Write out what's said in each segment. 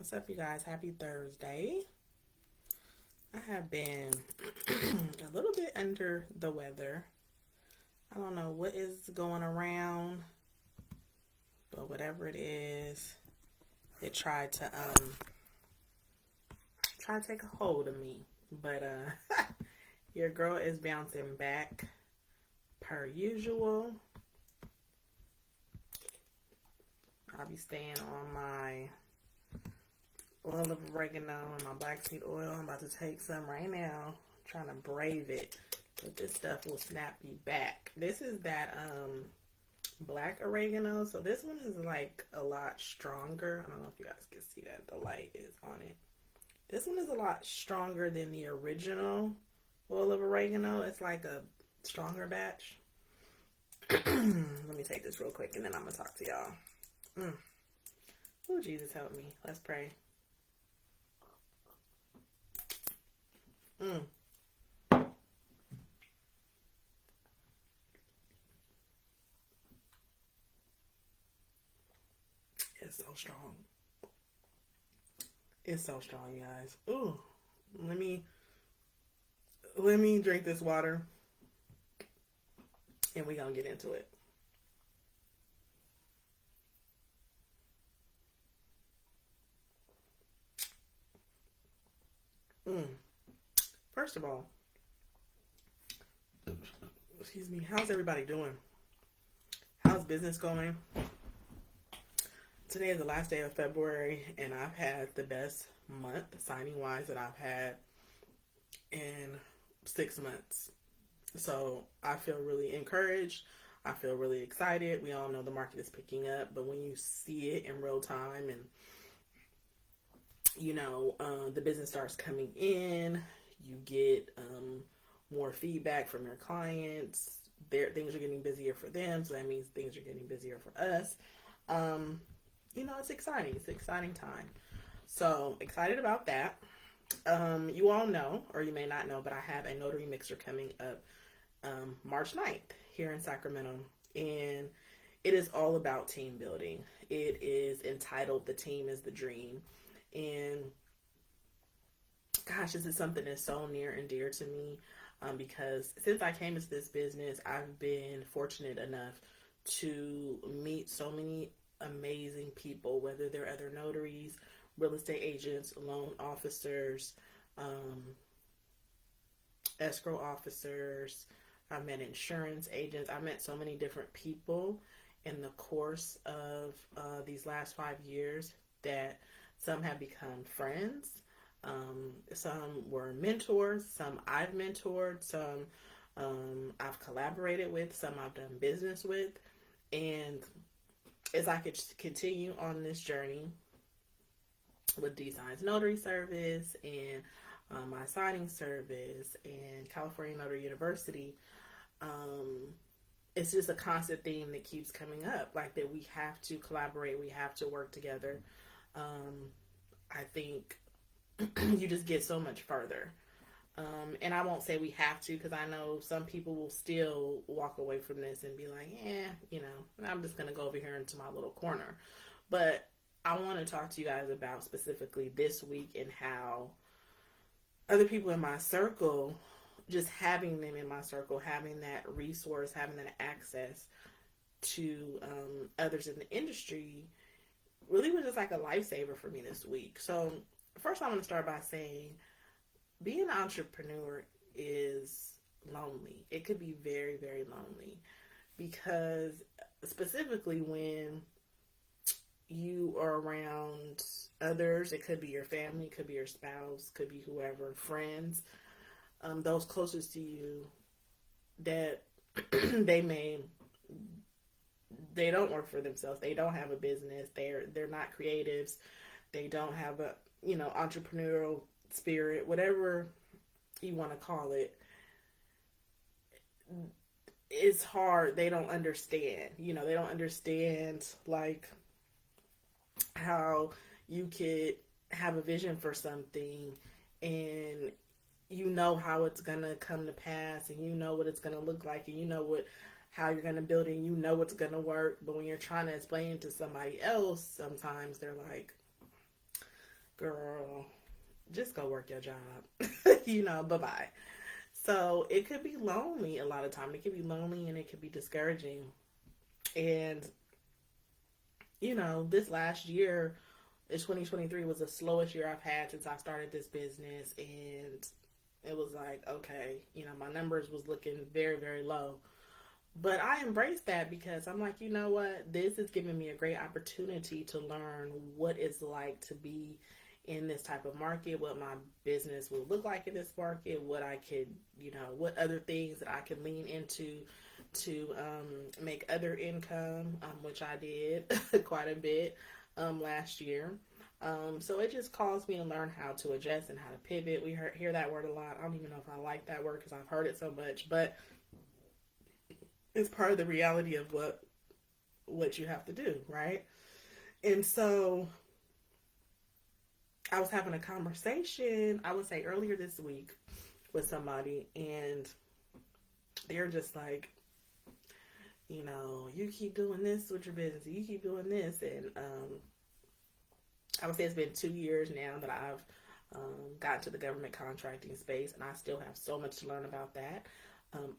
What's up, you guys? Happy Thursday. I have been a little bit under the weather. I don't know what is going around, but whatever it is, it tried to take a hold of me. But your girl is bouncing back per usual. I'll be staying on my oil of oregano and my black seed oil. I'm about to take some right now. I'm trying to brave it. But this stuff will snap you back. This is that black oregano. So this one is like a lot stronger. I don't know if you guys can see that. The light is on it. This one is a lot stronger than the original oil of oregano. It's like a stronger batch. Let me take this real quick and then I'm going to talk to y'all. Oh, Jesus, help me. Let's pray. It's so strong. It's so strong, you guys. Ooh, let me drink this water, and we're gonna get into it. First of all, excuse me. How's everybody doing? How's business going? Today is the last day of February, and I've had the best month signing wise that I've had in 6 months. So I feel really encouraged. I feel really excited. We all know the market is picking up, but when you see it in real time and the business starts coming in, you get more feedback from your clients. Things are getting busier for them, so that means things are getting busier for us. It's exciting. It's an exciting time. So excited about that. You all know, or you may not know, but I have a Notary Mixer coming up March 9th here in Sacramento. And it is all about team building. It is entitled The Team is the Dream. And gosh, this is something that's so near and dear to me because since I came into this business, I've been fortunate enough to meet so many amazing people, whether they're other notaries, real estate agents, loan officers, escrow officers. I met insurance agents. I met so many different people in the course of these last 5 years that some have become friends. Some were mentors. Some I've mentored. Some I've collaborated with. Some I've done business with. And as I could continue on this journey with D-Sign's notary service and my signing service and California Notary University, it's just a constant theme that keeps coming up, like that we have to collaborate, we have to work together. I think you just get so much further. And I won't say we have to, because I know some people will still walk away from this and be like, I'm just going to go over here into my little corner. But I want to talk to you guys about specifically this week and how other people in my circle, just having them in my circle, having that resource, having that access to others in the industry really was just like a lifesaver for me this week. So first I want to start by saying being an entrepreneur is lonely. It could be very, very lonely because specifically when you are around others, it could be your family, it could be your spouse, could be whoever, friends, those closest to you that they don't work for themselves. They don't have a business. They're not creatives. They don't have a, entrepreneurial spirit, whatever you want to call it. It's hard. They don't understand. They don't understand like how you could have a vision for something and how it's gonna come to pass, and what it's gonna look like, and how you're gonna build it, and what's gonna work. But when you're trying to explain it to somebody else, sometimes they're like, girl, just go work your job. Bye bye. So it could be lonely a lot of time. It could be lonely and it could be discouraging. And, this last year, 2023 was the slowest year I've had since I started this business. And it was like, okay, my numbers was looking very, very low. But I embraced that because I'm like, you know what? This is giving me a great opportunity to learn what it's like to be in this type of market, what my business will look like in this market, what I could, what other things that I could lean into to make other income, which I did quite a bit last year. So it just caused me to learn how to adjust and how to pivot. We hear that word a lot. I don't even know if I like that word because I've heard it so much, but it's part of the reality of what you have to do, right? And so I was having a conversation, I would say earlier this week, with somebody, and they're just like, you keep doing this with your business, you keep doing this, and I would say it's been 2 years now that I've gotten to the government contracting space, and I still have so much to learn about that.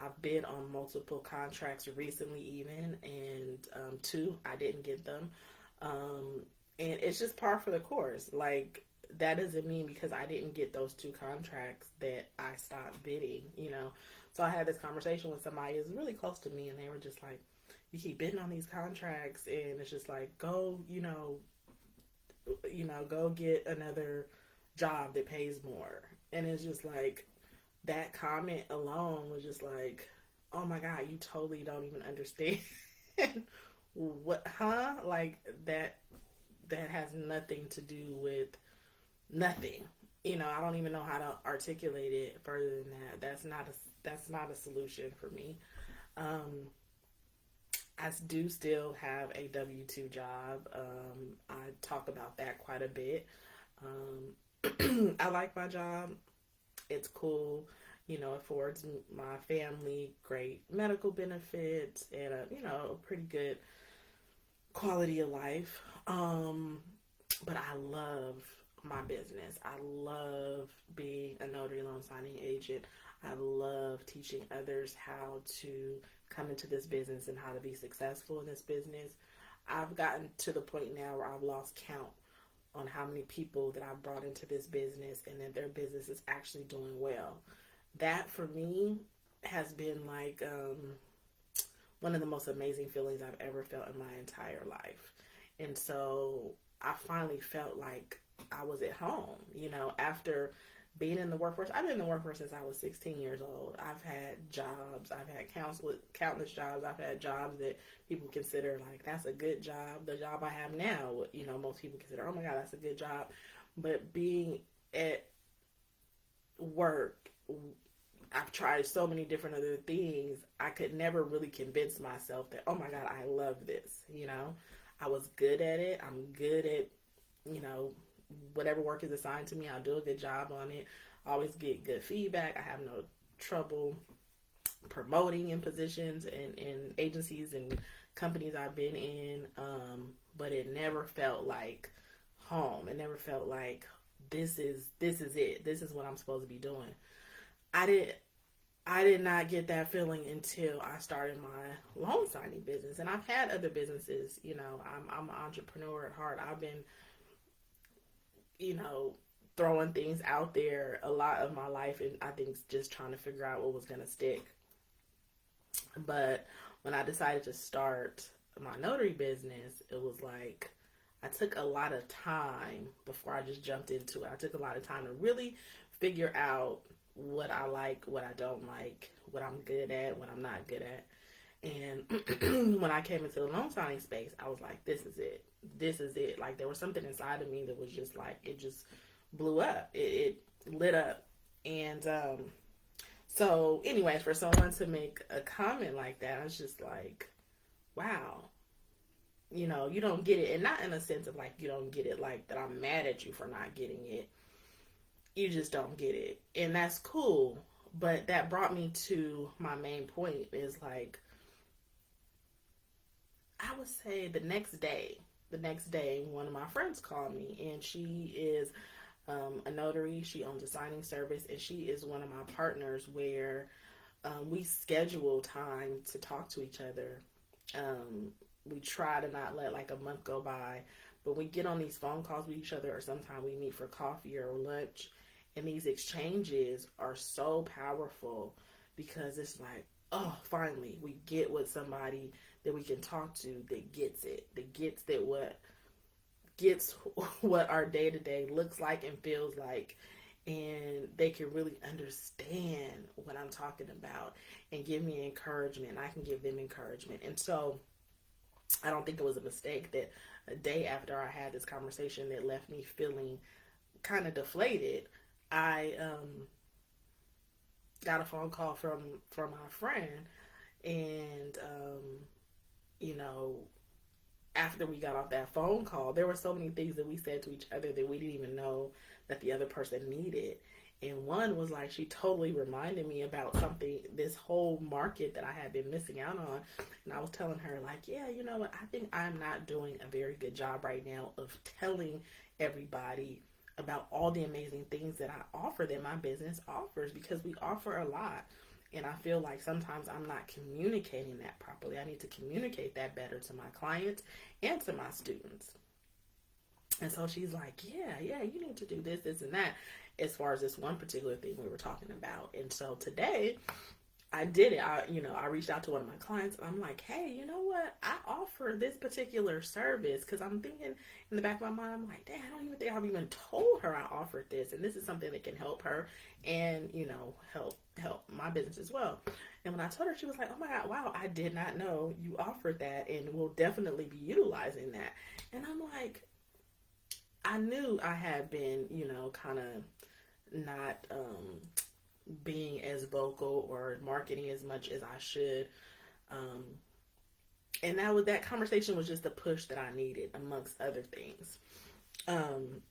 I've been on multiple contracts recently, even, and two, I didn't get them. And it's just par for the course. Like, that doesn't mean because I didn't get those two contracts that I stopped bidding. So I had this conversation with somebody who's really close to me, and they were just like, you keep bidding on these contracts, and it's just like, go, go get another job that pays more. And it's just like, that comment alone was just like, oh my God, you totally don't even understand what, huh? Like, that has nothing to do with nothing. I don't even know how to articulate it further than that. That's not a solution for me. I do still have a W-2 job. I talk about that quite a bit. I like my job. It's cool. Affords my family great medical benefits and a pretty good quality of life. But I love my business. I love being a notary loan signing agent. I love teaching others how to come into this business and how to be successful in this business. I've gotten to the point now where I've lost count on how many people that I've brought into this business and that their business is actually doing well. That for me has been like one of the most amazing feelings I've ever felt in my entire life. And so I finally felt like I was at home, after being in the workforce. I've been in the workforce since I was 16 years old. I've had jobs. I've had countless jobs. I've had jobs that people consider like, that's a good job. The job I have now, most people consider, oh my God, that's a good job. But being at work, I've tried so many different other things. I could never really convince myself that, oh my God, I love this. I was good at it. I'm good at, whatever work is assigned to me, I'll do a good job on it. I always get good feedback. I have no trouble promoting in positions and in agencies and companies I've been in. But it never felt like home. It never felt like this is it. This is what I'm supposed to be doing. I did not get that feeling until I started my loan signing business. And I've had other businesses, I'm an entrepreneur at heart. I've been, throwing things out there a lot of my life, and I think just trying to figure out what was going to stick. But when I decided to start my notary business, it was like I took a lot of time before I just jumped into it. I took a lot of time to really figure out what I like, what I don't like, what I'm good at, what I'm not good at. And when I came into the loan signing space, I was like, this is it. This is it. Like, there was something inside of me that was just like, it just blew up. It lit up. And so anyways, for someone to make a comment like that, I was just like, wow. You don't get it. And not in a sense of like, you don't get it like that I'm mad at you for not getting it. You just don't get it. And that's cool. But that brought me to my main point is like, I would say the next day, the next day, one of my friends called me, and she is a notary. She owns a signing service, and she is one of my partners where we schedule time to talk to each other. We try to not let like a month go by, but we get on these phone calls with each other, or sometimes we meet for coffee or lunch, and these exchanges are so powerful because it's like, oh, finally we get with somebody that we can talk to that gets it, that gets that what gets what our day to day looks like and feels like, and they can really understand what I'm talking about and give me encouragement. I can give them encouragement. And so I don't think it was a mistake that a day after I had this conversation that left me feeling kind of deflated, I got a phone call from my friend, and you know, after we got off that phone call, there were so many things that we said to each other that we didn't even know that the other person needed. And one was like, she totally reminded me about something, this whole market that I had been missing out on. And I was telling her, like, yeah, you know what? I think I'm not doing a very good job right now of telling everybody about all the amazing things that I offer, that my business offers, because we offer a lot. And I feel like sometimes I'm not communicating that properly. I need to communicate that better to my clients and to my students. And so she's like, yeah, you need to do this, this, and that, as far as this one particular thing we were talking about. And so today, I did it. I reached out to one of my clients, and I'm like, hey, you know what? I offer this particular service, because I'm thinking in the back of my mind, I'm like, dang, I don't even think I've even told her I offered this, and this is something that can help her and, help my business as well. And when I told her, she was like, oh my God, wow, I did not know you offered that, and we'll definitely be utilizing that. And I'm like, I knew I had been, kind of not being as vocal or marketing as much as I should. And that conversation was just the push that I needed, amongst other things. And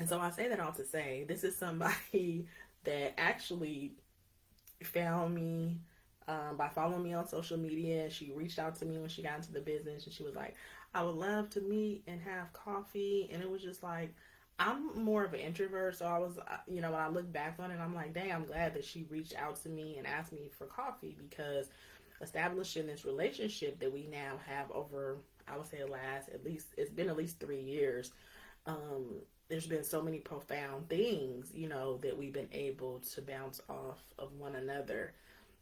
so I say that all to say, this is somebody that actually found me by following me on social media. She reached out to me when she got into the business, and she was like, I would love to meet and have coffee. And it was just like, I'm more of an introvert, so I was, when I look back on it, I'm like, dang, I'm glad that she reached out to me and asked me for coffee, because establishing this relationship that we now have over, I would say, it's been at least 3 years. There's been so many profound things, that we've been able to bounce off of one another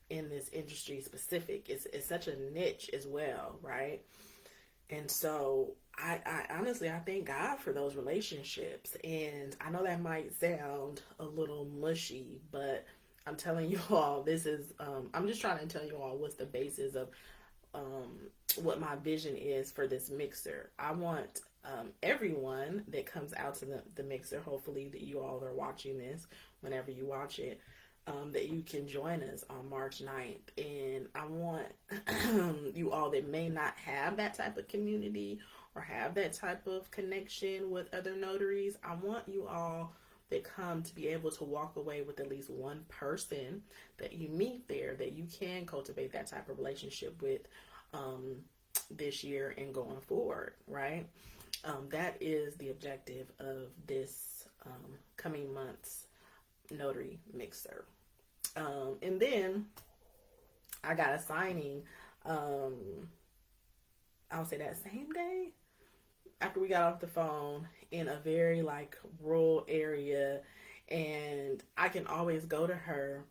in this industry specific. It's such a niche as well, right? And so I honestly, I thank God for those relationships. And I know that might sound a little mushy, but I'm telling you all, I'm just trying to tell you all what's the basis of what my vision is for this mixer. I want everyone that comes out to the mixer, hopefully that you all are watching this whenever you watch it, that you can join us on March 9th. And I want you all that may not have that type of community or have that type of connection with other notaries, I want you all that come to be able to walk away with at least one person that you meet there that you can cultivate that type of relationship with this year and going forward, right? That is the objective of this coming month's Notary Mixer. And then I got a signing, I'll say that same day after we got off the phone, in a very rural area. And I can always go to her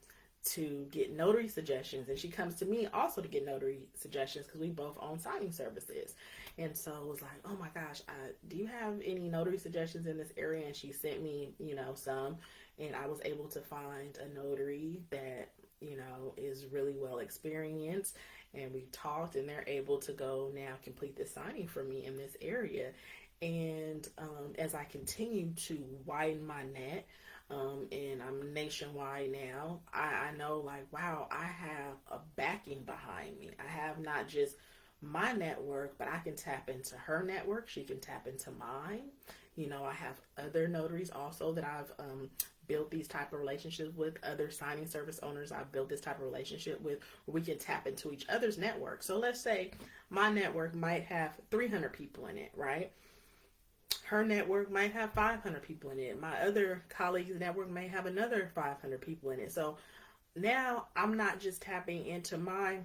to get notary suggestions, and she comes to me also to get notary suggestions, because we both own signing services. And so it was like, oh my gosh, do you have any notary suggestions in this area? And she sent me some, and I was able to find a notary that is really well experienced, and we talked, and they're able to go now complete the signing for me in this area. And as I continue to widen my net, and I'm nationwide now, I know wow, I have a backing behind me. I have not just my network, but I can tap into her network. She can tap into mine. I have other notaries also that I've built these type of relationships with other signing service owners. I've built this type of relationship with where we can tap into each other's network. So let's say my network might have 300 people in it, right? Her network might have 500 people in it. My other colleague's network may have another 500 people in it. So now I'm not just tapping into my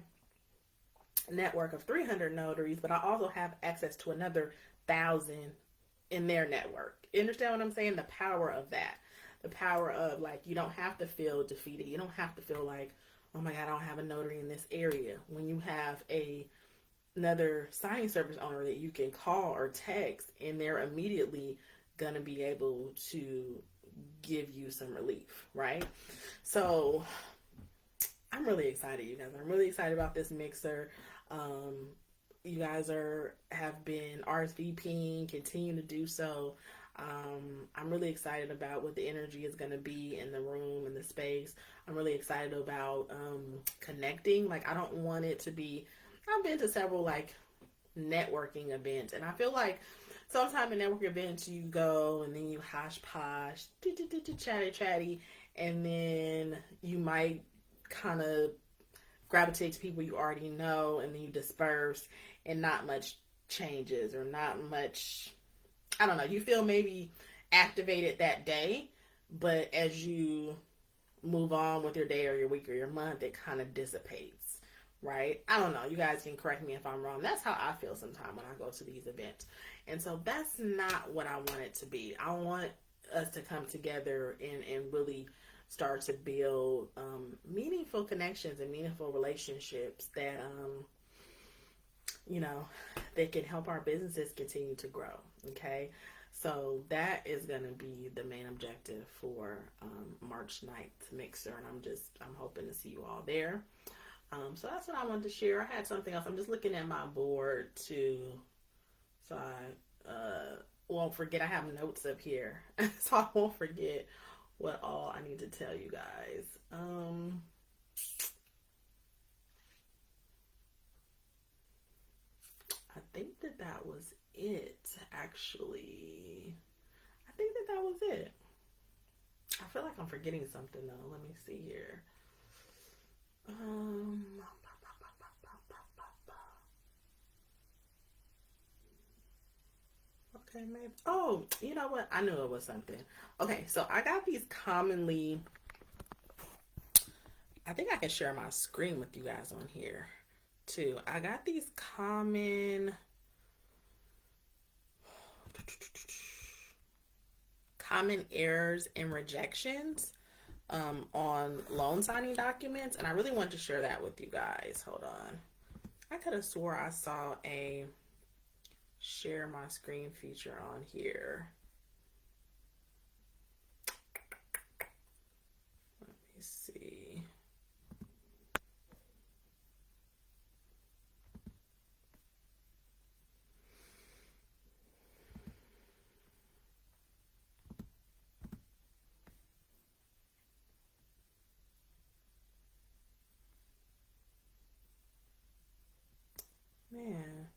network of 300 notaries, but I also have access to another 1,000 in their network. You understand what I'm saying? The power of that. The power of, like, you don't have to feel defeated. You don't have to feel like, oh my God, I don't have a notary in this area. When you have another signing service owner that you can call or text, and they're immediately gonna be able to give you some relief, right? So I'm really excited, you guys. I'm really excited about this mixer. You guys have been RSVPing, continue to do so. I'm really excited about what the energy is going to be in the room, in the space. I'm really excited about connecting. Like, I don't want it to be, I've been to several like networking events, and I feel like sometimes in networking events you go and then you hosh posh, chatty, and then you might kind of gravitate to people you already know, and then you disperse and not much changes, or not much, I don't know, you feel maybe activated that day, but as you move on with your day or your week or your month, it kind of dissipates, right? I don't know. You guys can correct me if I'm wrong. That's how I feel sometimes when I go to these events. And so that's not what I want it to be. I want us to come together and really start to build meaningful connections and meaningful relationships that, that can help our businesses continue to grow. Okay. So that is going to be the main objective for March 9th Mixer. And I'm hoping to see you all there. So that's what I wanted to share. I had something else. I'm just looking at my board too, so I won't forget. I have notes up here, so I won't forget what all I need to tell you guys. I think that was it, actually. I think that was it. I feel like I'm forgetting something, though. Let me see here. Okay, maybe. Oh, you know what? I knew it was something. Okay, so I got these commonly. I think I can share my screen with you guys on here too. I got these common errors and rejections on loan signing documents, and I really wanted to share that with you guys. Hold on. I could have swore I saw a share my screen feature on here. Let me see. Man.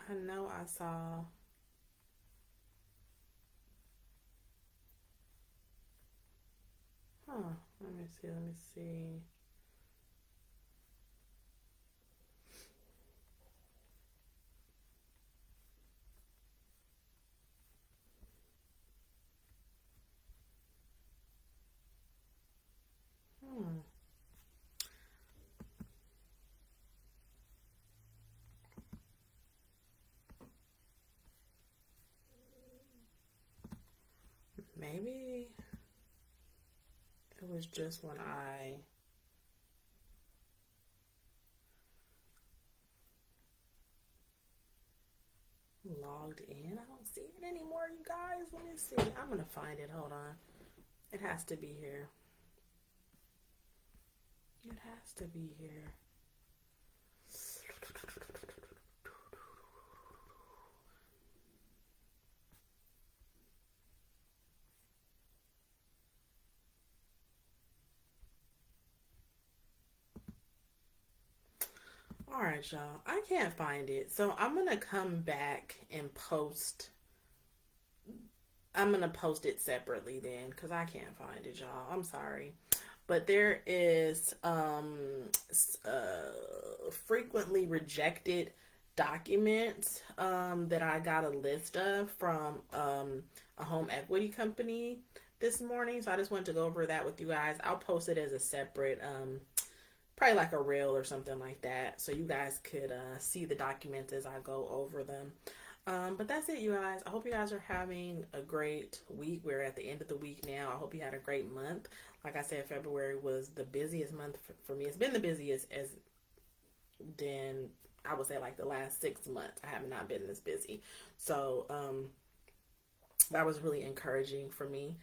I know I saw. Let me see. Maybe it was just when I logged in. I don't see it anymore, you guys. Let me see. I'm gonna find it. Hold on. It has to be here. It has to be here. All right, y'all. I can't find it. So I'm going to come back and post. I'm going to post it separately then because I can't find it, y'all. I'm sorry. But there is frequently rejected documents that I got a list of from a home equity company this morning. So I just wanted to go over that with you guys. I'll post it as a separate probably like a reel or something like that, so you guys could see the documents as I go over them. But that's it, you guys. I hope you guys are having a great week. We're at the end of the week now. I hope you had a great month. Like I said, February was the busiest month for me. It's been the busiest as then I would say like the last 6 months. I have not been this busy. So that was really encouraging for me.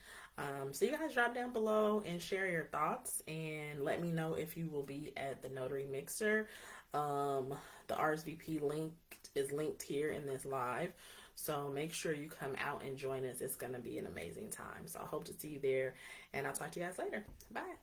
So you guys drop down below and share your thoughts and let me know if you will be at the Notary Mixer. The RSVP link is linked here in this live. So make sure you come out and join us. It's going to be an amazing time. So I hope to see you there, and I'll talk to you guys later. Bye.